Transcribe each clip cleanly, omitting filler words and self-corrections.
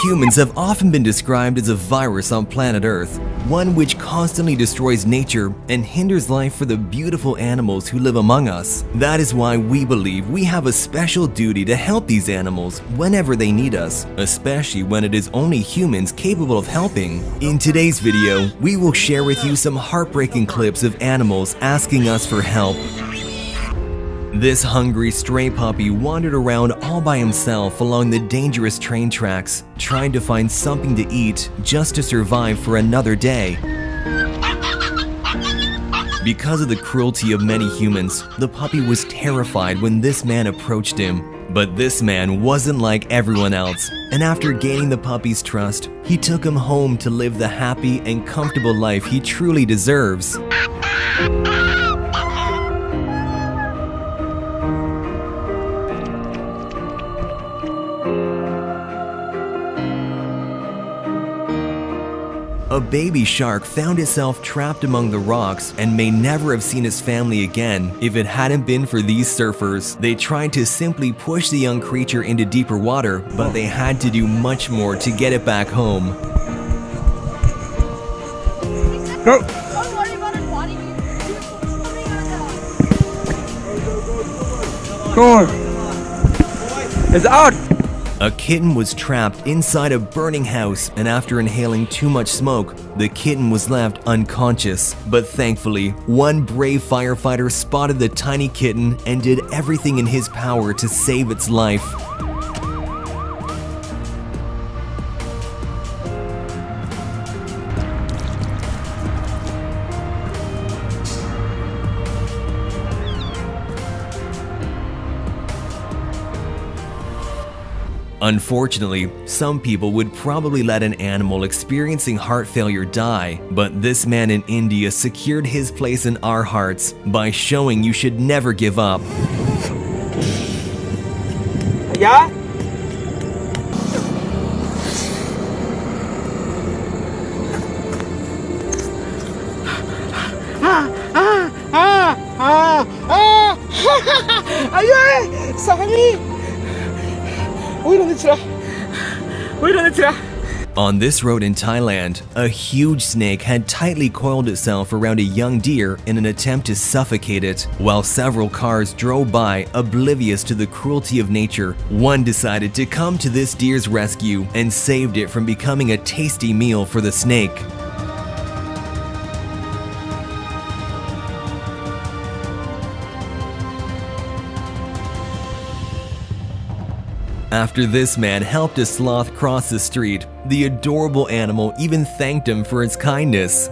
Humans have often been described as a virus on planet Earth, one which constantly destroys nature and hinders life for the beautiful animals who live among us. That is why we believe we have a special duty to help these animals whenever they need us, especially when it is only humans capable of helping. In today's video, we will share with you some heartbreaking clips of animals asking us for help. This hungry stray puppy wandered around all by himself along the dangerous train tracks, trying to find something to eat just to survive for another day. Because of the cruelty of many humans, the puppy was terrified when this man approached him. But this man wasn't like everyone else, and after gaining the puppy's trust, he took him home to live the happy and comfortable life he truly deserves. A baby shark found itself trapped among the rocks and may never have seen its family again if it hadn't been for these surfers. They tried to simply push the young creature into deeper water, but they had to do much more to get it back home. Go! Go on! It's out! A kitten was trapped inside a burning house, and after inhaling too much smoke, the kitten was left unconscious. But thankfully, one brave firefighter spotted the tiny kitten and did everything in his power to save its life. Unfortunately, some people would probably let an animal experiencing heart failure die, but this man in India secured his place in our hearts by showing you should never give up. Yeah? Aye! Sorry! On this road in Thailand, a huge snake had tightly coiled itself around a young deer in an attempt to suffocate it. While several cars drove by, oblivious to the cruelty of nature, one decided to come to this deer's rescue and saved it from becoming a tasty meal for the snake. After this man helped a sloth cross the street, the adorable animal even thanked him for his kindness.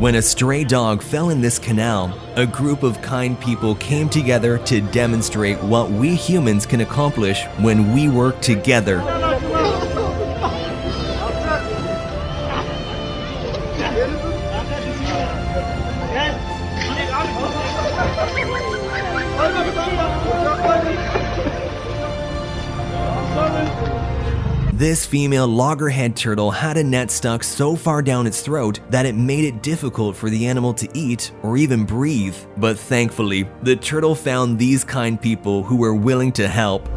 When a stray dog fell in this canal, a group of kind people came together to demonstrate what we humans can accomplish when we work together. This female loggerhead turtle had a net stuck so far down its throat that it made it difficult for the animal to eat or even breathe. But thankfully, the turtle found these kind people who were willing to help.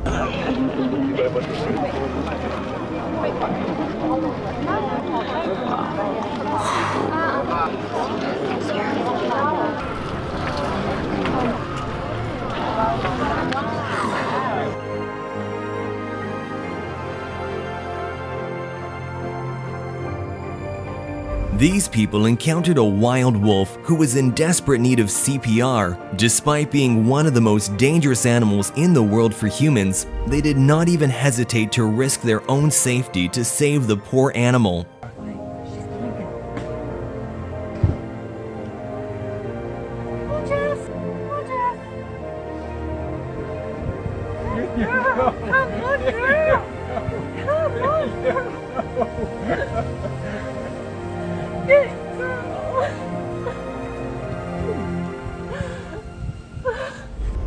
These people encountered a wild wolf who was in desperate need of CPR. Despite being one of the most dangerous animals in the world for humans, they did not even hesitate to risk their own safety to save the poor animal.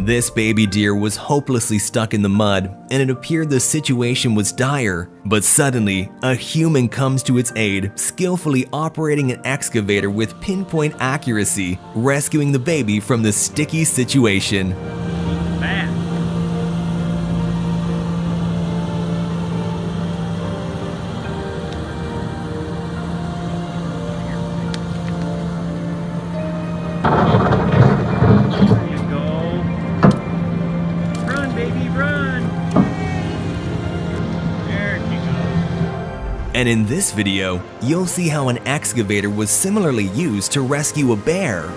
This baby deer was hopelessly stuck in the mud, and it appeared the situation was dire. But suddenly, a human comes to its aid, skillfully operating an excavator with pinpoint accuracy, rescuing the baby from the sticky situation. And in this video, you'll see how an excavator was similarly used to rescue a bear.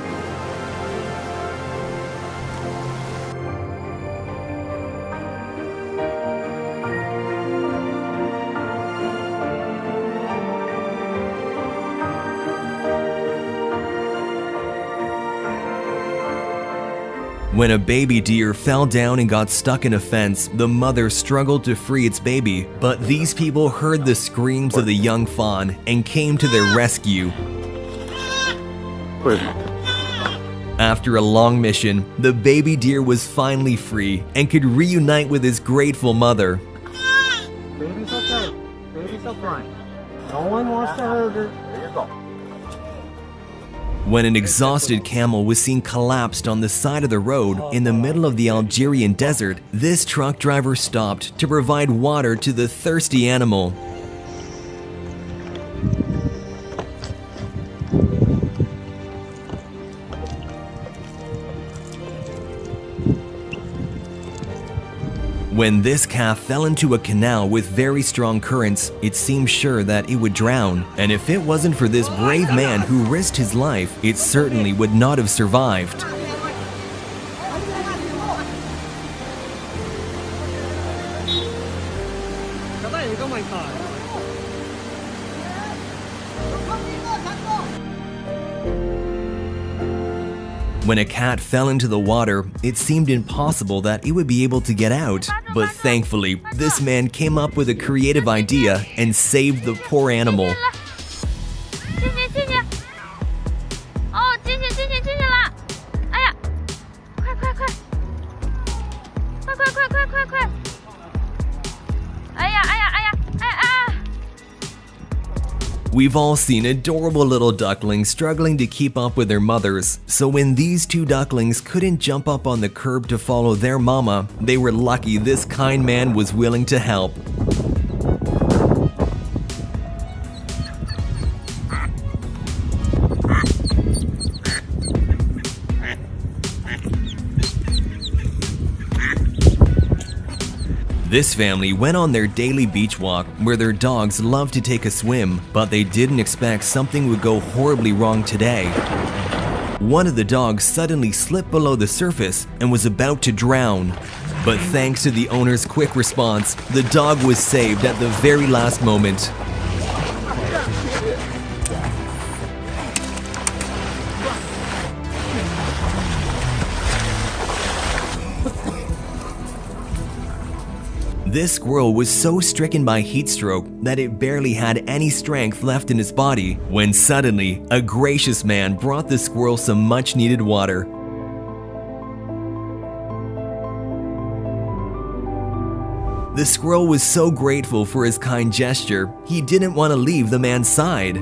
When a baby deer fell down and got stuck in a fence, the mother struggled to free its baby, but these people heard the screams of the young fawn and came to their rescue. After a long mission, the baby deer was finally free and could reunite with his grateful mother. Baby's okay. Baby's fine. No one wants to hurt her. There you go. When an exhausted camel was seen collapsed on the side of the road in the middle of the Algerian desert, this truck driver stopped to provide water to the thirsty animal. When this calf fell into a canal with very strong currents, it seemed sure that it would drown, and if it wasn't for this brave man who risked his life, it certainly would not have survived. When a cat fell into the water, it seemed impossible that it would be able to get out. But thankfully, this man came up with a creative idea and saved the poor animal. We've all seen adorable little ducklings struggling to keep up with their mothers, so when these two ducklings couldn't jump up on the curb to follow their mama, they were lucky this kind man was willing to help. This family went on their daily beach walk where their dogs love to take a swim, but they didn't expect something would go horribly wrong today. One of the dogs suddenly slipped below the surface and was about to drown. But thanks to the owner's quick response, the dog was saved at the very last moment. This squirrel was so stricken by heat stroke that it barely had any strength left in its body, when suddenly, a gracious man brought the squirrel some much-needed water. The squirrel was so grateful for his kind gesture, he didn't want to leave the man's side.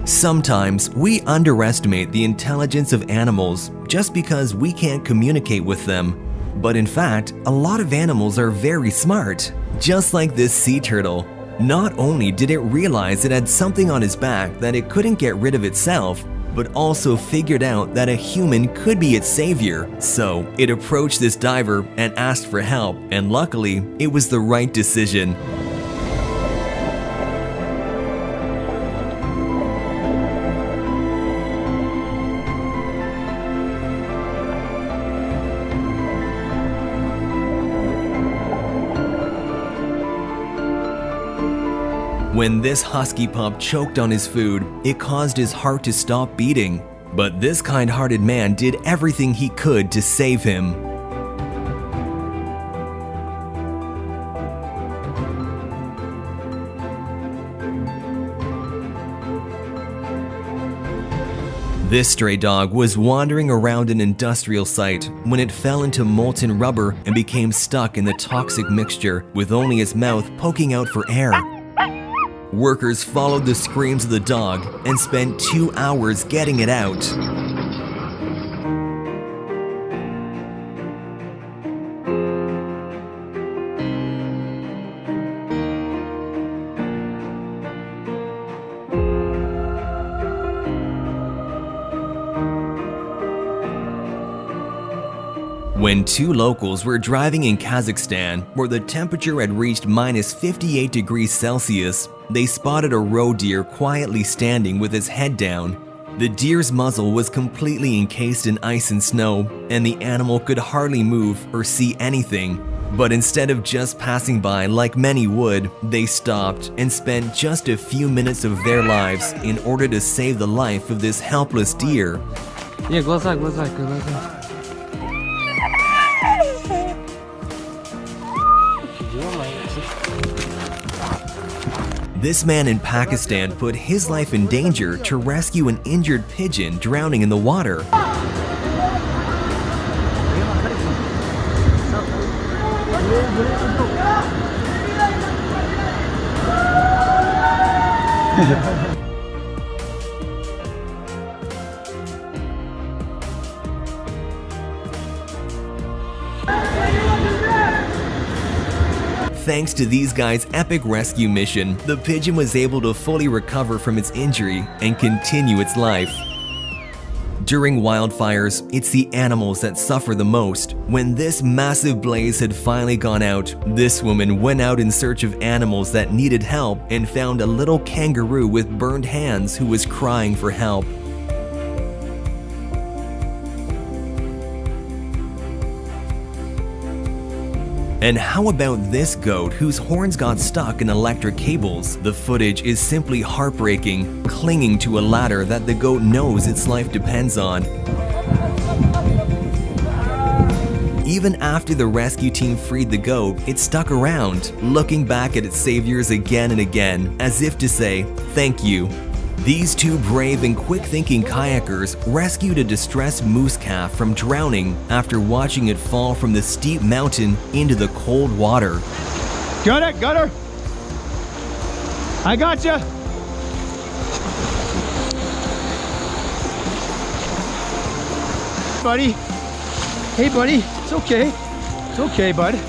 Sometimes we underestimate the intelligence of animals just because we can't communicate with them. But in fact, a lot of animals are very smart. Just like this sea turtle. Not only did it realize it had something on its back that it couldn't get rid of itself, but also figured out that a human could be its savior. So it approached this diver and asked for help, and luckily, it was the right decision. When this husky pup choked on his food, it caused his heart to stop beating. But this kind-hearted man did everything he could to save him. This stray dog was wandering around an industrial site when it fell into molten rubber and became stuck in the toxic mixture with only its mouth poking out for air. Workers followed the screams of the dog and spent 2 hours getting it out. When 2 locals were driving in Kazakhstan, where the temperature had reached minus 58 degrees Celsius, they spotted a roe deer quietly standing with its head down. The deer's muzzle was completely encased in ice and snow, and the animal could hardly move or see anything. But instead of just passing by like many would, they stopped and spent just a few minutes of their lives in order to save the life of this helpless deer. глаза. This man in Pakistan put his life in danger to rescue an injured pigeon drowning in the water. Thanks to these guys' epic rescue mission, the pigeon was able to fully recover from its injury and continue its life. During wildfires, it's the animals that suffer the most. When this massive blaze had finally gone out, this woman went out in search of animals that needed help and found a little kangaroo with burned hands who was crying for help. And how about this goat whose horns got stuck in electric cables? The footage is simply heartbreaking, clinging to a ladder that the goat knows its life depends on. Even after the rescue team freed the goat, it stuck around, looking back at its saviors again and again, as if to say, "Thank you." These 2 brave and quick-thinking kayakers rescued a distressed moose calf from drowning after watching it fall from the steep mountain into the cold water. Got her! I got you! Buddy! Hey buddy, it's okay. It's okay, bud.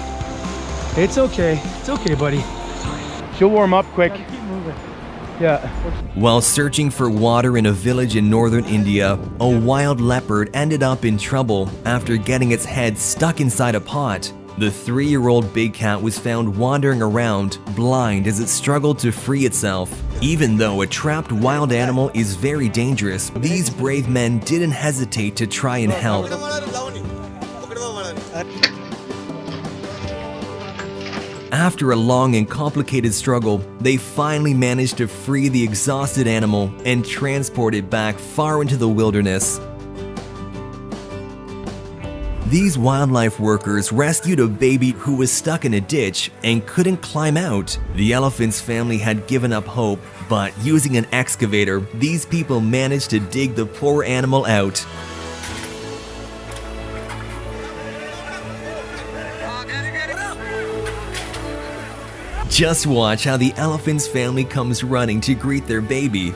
It's okay, buddy. She'll warm up quick. Keep moving. Yeah. While searching for water in a village in northern India, a wild leopard ended up in trouble after getting its head stuck inside a pot. The 3-year-old big cat was found wandering around, blind as it struggled to free itself. Even though a trapped wild animal is very dangerous, these brave men didn't hesitate to try and help. After a long and complicated struggle, they finally managed to free the exhausted animal and transport it back far into the wilderness. These wildlife workers rescued a baby who was stuck in a ditch and couldn't climb out. The elephant's family had given up hope, but using an excavator, these people managed to dig the poor animal out. Just watch how the elephant's family comes running to greet their baby.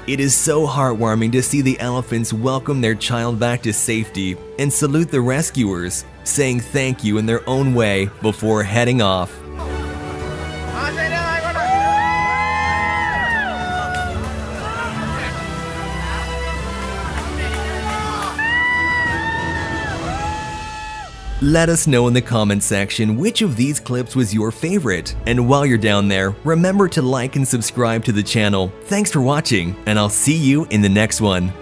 It is so heartwarming to see the elephants welcome their child back to safety and salute the rescuers, saying thank you in their own way before heading off. Let us know in the comment section which of these clips was your favorite. And while you're down there, remember to like and subscribe to the channel. Thanks for watching, and I'll see you in the next one.